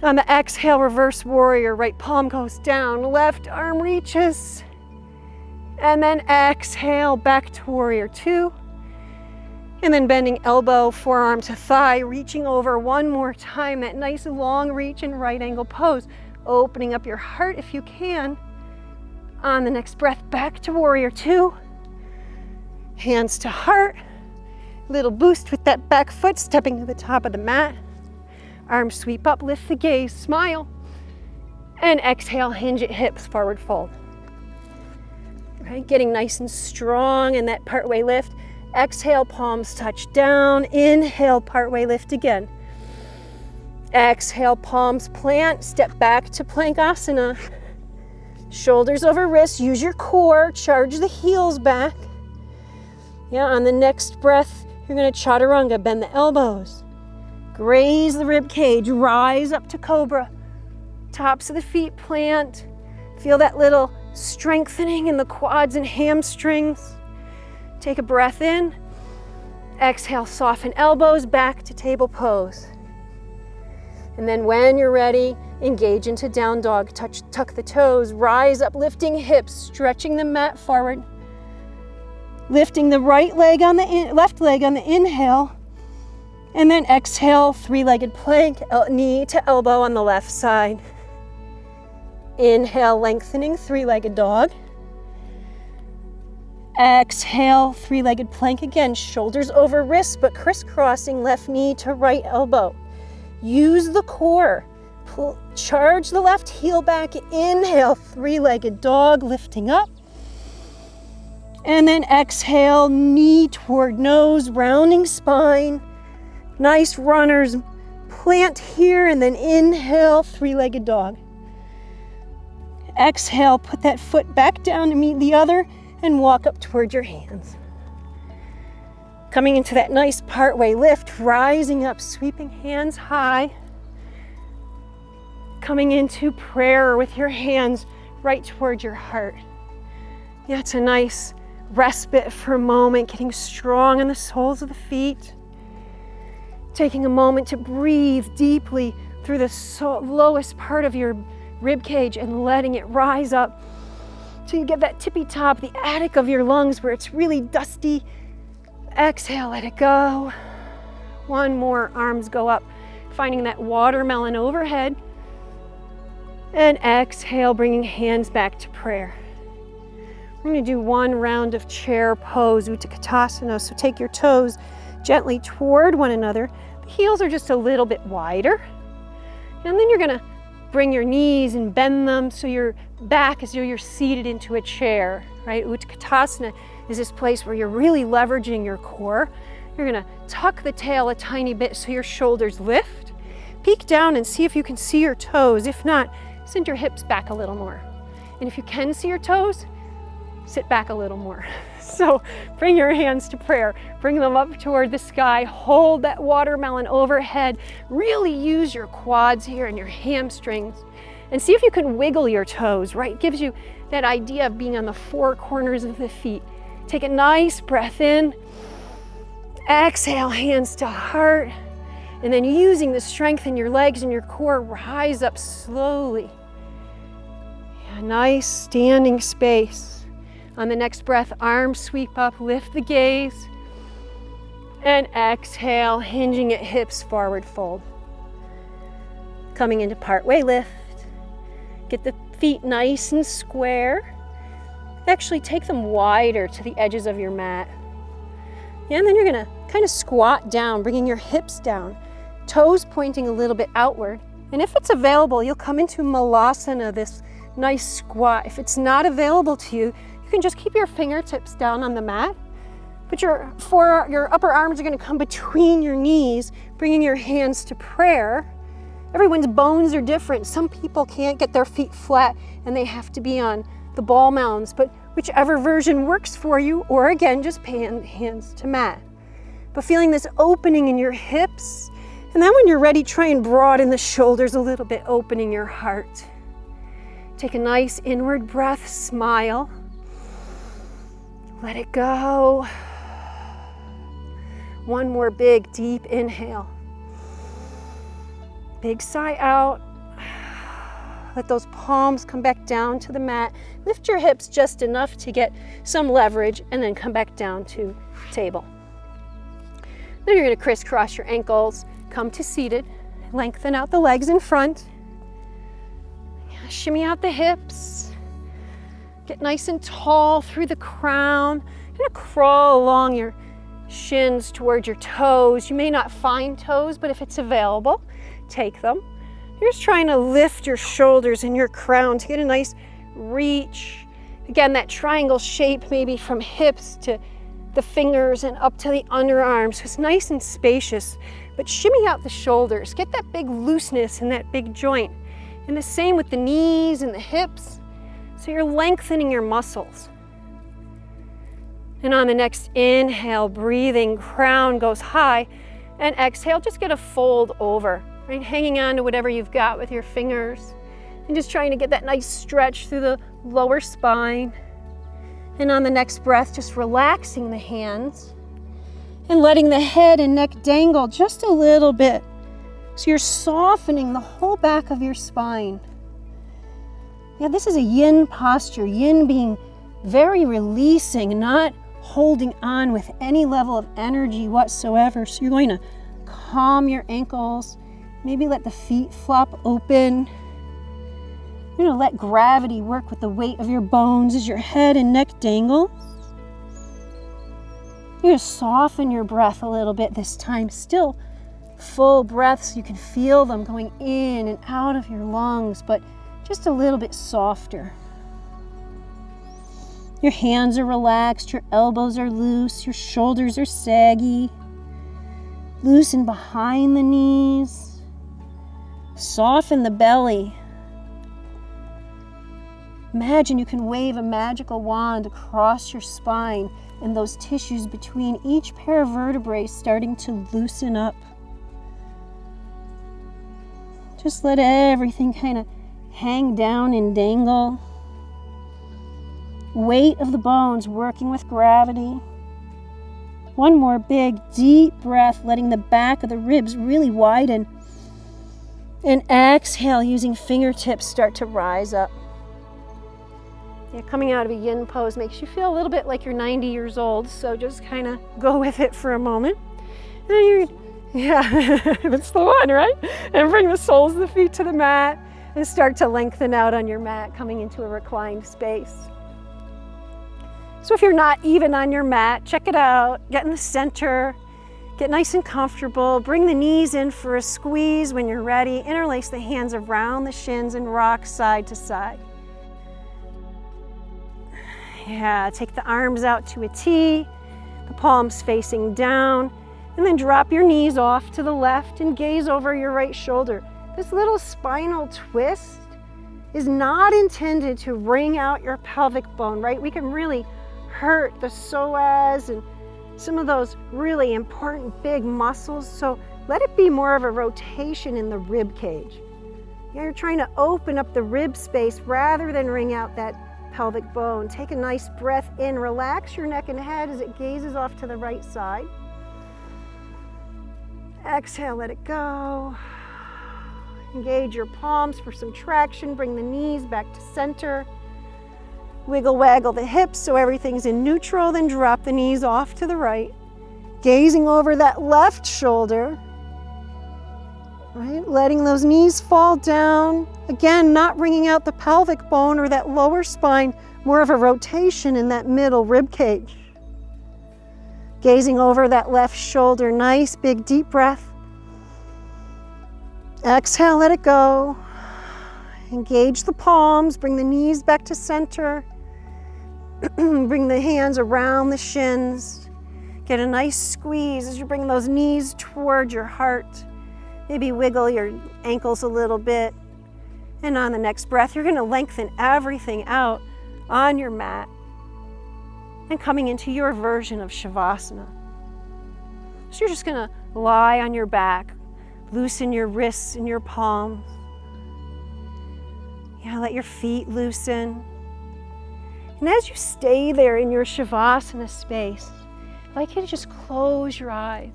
On the exhale, reverse warrior, right palm goes down, left arm reaches. And then exhale, back to warrior two. And then bending elbow, forearm to thigh, reaching over one more time, that nice long reach and right angle pose. Opening up your heart if you can. On the next breath, back to warrior two. Hands to heart. Little boost with that back foot, stepping to the top of the mat. Arms sweep up, lift the gaze, smile. And exhale, hinge at hips, forward fold. Right, getting nice and strong in that partway lift. Exhale, palms touch down. Inhale, partway lift again. Exhale, palms plant, step back to plank asana. Shoulders over wrists, use your core, charge the heels back. Yeah, on the next breath, you're gonna chaturanga, bend the elbows. Graze the rib cage, rise up to cobra. Tops of the feet plant. Feel that little strengthening in the quads and hamstrings. Take a breath in. Exhale, soften elbows, back to table pose. And then when you're ready, engage into down dog. Tuck the toes, rise up, lifting hips, stretching the mat forward. Lifting the right leg on the left leg on the inhale. And then exhale, three-legged plank, knee to elbow on the left side. Inhale, lengthening, three-legged dog. Exhale, three-legged plank again, shoulders over wrists, but crisscrossing left knee to right elbow. Use the core. Charge the left heel back. Inhale, three-legged dog, lifting up. And then exhale, knee toward nose, rounding spine. Nice runners. Plant here and then inhale, three-legged dog. Exhale, put that foot back down to meet the other and walk up toward your hands. Coming into that nice partway lift, rising up, sweeping hands high. Coming into prayer with your hands right toward your heart. Yeah, it's a nice respite for a moment, getting strong in the soles of the feet. Taking a moment to breathe deeply through the lowest part of your rib cage and letting it rise up till you get that tippy top, the attic of your lungs where it's really dusty. Exhale, let it go. One more, arms go up, finding that watermelon overhead. And exhale, bringing hands back to prayer. We're going to do one round of chair pose, Utkatasana. So take your toes gently toward one another. The heels are just a little bit wider. And then you're going to bring your knees and bend them so your back as though you're seated into a chair, right? Utkatasana is this place where you're really leveraging your core. You're going to tuck the tail a tiny bit so your shoulders lift. Peek down and see if you can see your toes. If not, send your hips back a little more. And if you can see your toes, sit back a little more. So bring your hands to prayer. Bring them up toward the sky. Hold that watermelon overhead. Really use your quads here and your hamstrings. And see if you can wiggle your toes, right? Gives you that idea of being on the four corners of the feet. Take a nice breath in. Exhale, hands to heart. And then using the strength in your legs and your core, rise up slowly. A nice standing space. On the next breath, arms sweep up, lift the gaze. And exhale, hinging at hips, forward fold. Coming into partway lift. Get the feet nice and square. Actually take them wider to the edges of your mat. And then you're gonna kind of squat down, bringing your hips down. Toes pointing a little bit outward. And if it's available, you'll come into Milazzo, this nice squat. If it's not available to you, you can just keep your fingertips down on the mat, but your upper arms are going to come between your knees, bringing your hands to prayer. Everyone's bones are different. Some people can't get their feet flat and they have to be on the ball mounds, but whichever version works for you, or again, just hands to mat. But feeling this opening in your hips, and then when you're ready, try and broaden the shoulders a little bit, opening your heart. Take a nice inward breath, smile. Let it go. One more big, deep inhale. Big sigh out. Let those palms come back down to the mat. Lift your hips just enough to get some leverage and then come back down to table. Then you're going to crisscross your ankles, come to seated, lengthen out the legs in front. Shimmy out the hips. Get nice and tall through the crown. Kind of crawl along your shins towards your toes. You may not find toes, but if it's available, take them. You're just trying to lift your shoulders and your crown to get a nice reach. Again, that triangle shape maybe from hips to the fingers and up to the underarms. So it's nice and spacious, but shimmy out the shoulders. Get that big looseness in that big joint. And the same with the knees and the hips. So you're lengthening your muscles. And on the next inhale, breathing, crown goes high. And exhale, just get a fold over, right? Hanging on to whatever you've got with your fingers. And just trying to get that nice stretch through the lower spine. And on the next breath, just relaxing the hands. And letting the head and neck dangle just a little bit. So you're softening the whole back of your spine. Yeah, this is a yin posture. Yin being very releasing, not holding on with any level of energy whatsoever. So you're going to calm your ankles. Maybe let the feet flop open. You're going to let gravity work with the weight of your bones as your head and neck dangle. You're going to soften your breath a little bit this time. Still full breaths. You can feel them going in and out of your lungs, but just a little bit softer. Your hands are relaxed. Your elbows are loose. Your shoulders are saggy. Loosen behind the knees. Soften the belly. Imagine you can wave a magical wand across your spine and those tissues between each pair of vertebrae starting to loosen up. Just let everything kind of hang down and dangle. Weight of the bones working with gravity. One more big, deep breath, letting the back of the ribs really widen. And exhale, using fingertips start to rise up. Yeah, coming out of a yin pose makes you feel a little bit like you're 90 years old, so just kind of go with it for a moment. And that's the one, right? And bring the soles of the feet to the mat and start to lengthen out on your mat, coming into a reclined space. So if you're not even on your mat, check it out. Get in the center, get nice and comfortable. Bring the knees in for a squeeze when you're ready. Interlace the hands around the shins and rock side to side. Yeah, take the arms out to a T, the palms facing down, and then drop your knees off to the left and gaze over your right shoulder. This little spinal twist is not intended to wring out your pelvic bone, right? We can really hurt the psoas and some of those really important big muscles, so let it be more of a rotation in the rib cage. Yeah, you're trying to open up the rib space rather than wring out that pelvic bone. Take a nice breath in, relax your neck and head as it gazes off to the right side. Exhale, let it go. Engage your palms for some traction. Bring the knees back to center. Wiggle, waggle the hips so everything's in neutral, then drop the knees off to the right. Gazing over that left shoulder. Right, letting those knees fall down. Again, not wringing out the pelvic bone or that lower spine, more of a rotation in that middle rib cage. Gazing over that left shoulder, nice big deep breath. Exhale, let it go. Engage the palms, bring the knees back to center. Bring the hands around the shins. Get a nice squeeze as you bring those knees toward your heart. Maybe wiggle your ankles a little bit. And on the next breath, you're going to lengthen everything out on your mat and coming into your version of Shavasana. So you're just going to lie on your back, loosen your wrists and your palms. Yeah, let your feet loosen. And as you stay there in your Shavasana space, I'd like you to just close your eyes.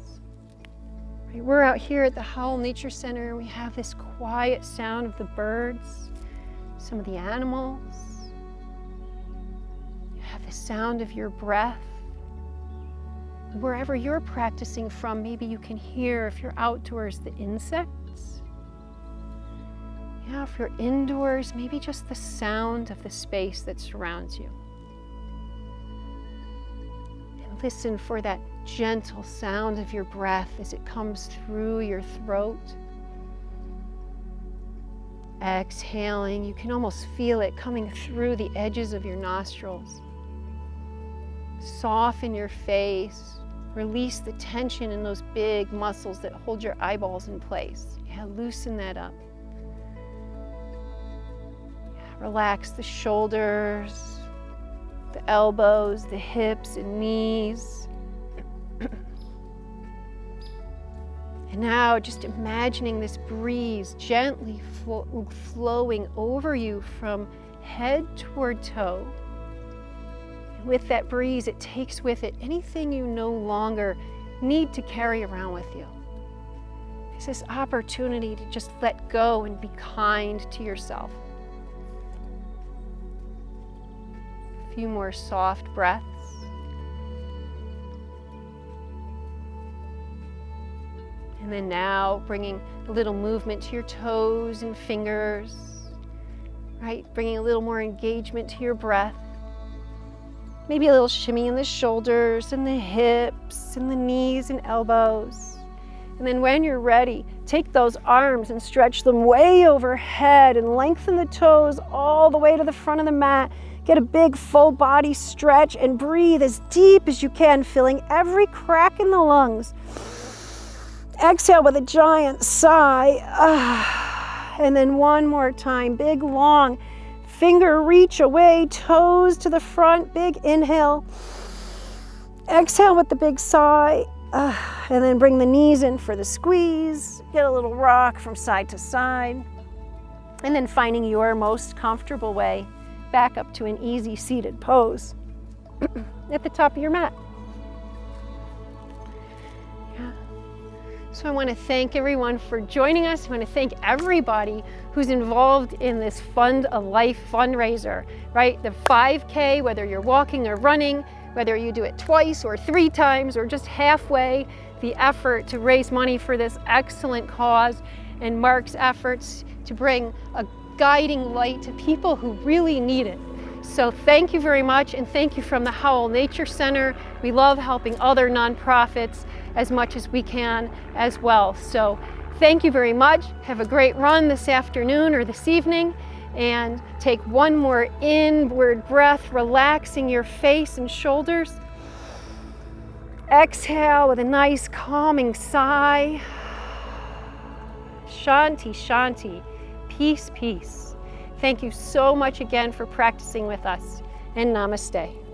We're out here at the Howell Nature Center and we have this quiet sound of the birds, some of the animals. You have the sound of your breath. Wherever you're practicing from, maybe you can hear, if you're outdoors, the insects. Yeah, if you're indoors, maybe just the sound of the space that surrounds you. And listen for that gentle sound of your breath as it comes through your throat. Exhaling, you can almost feel it coming through the edges of your nostrils. Soften your face. Release the tension in those big muscles that hold your eyeballs in place. Yeah, loosen that up. Relax the shoulders, the elbows, the hips and knees. And now just imagining this breeze gently flowing over you from head toward toe. And with that breeze, it takes with it anything you no longer need to carry around with you. It's this opportunity to just let go and be kind to yourself. A few more soft breaths. And then now bringing a little movement to your toes and fingers. right? Bringing a little more engagement to your breath. Maybe a little shimmy in the shoulders and the hips and the knees and elbows. And then when you're ready, take those arms and stretch them way overhead and lengthen the toes all the way to the front of the mat. Get a big full body stretch and breathe as deep as you can, filling every crack in the lungs. Exhale with a giant sigh. And then one more time, big long finger reach away, toes to the front, big inhale. Exhale with the big sigh. And then bring the knees in for the squeeze. Get a little rock from side to side. And then finding your most comfortable way back up to an easy seated pose at the top of your mat. Yeah. So I want to thank everyone for joining us. I want to thank everybody who's involved in this Fund a Life fundraiser, right? The 5K, whether you're walking or running, whether you do it twice or 3 times or just halfway, the effort to raise money for this excellent cause, and Mark's efforts to bring a guiding light to people who really need it. So thank you very much, and thank you from the Howell Nature Center. We love helping other nonprofits as much as we can as well. So thank you very much. Have a great run this afternoon or this evening, and take one more inward breath, relaxing your face and shoulders. Exhale with a nice calming sigh. Shanti, shanti, peace, peace. Thank you so much again for practicing with us, and namaste.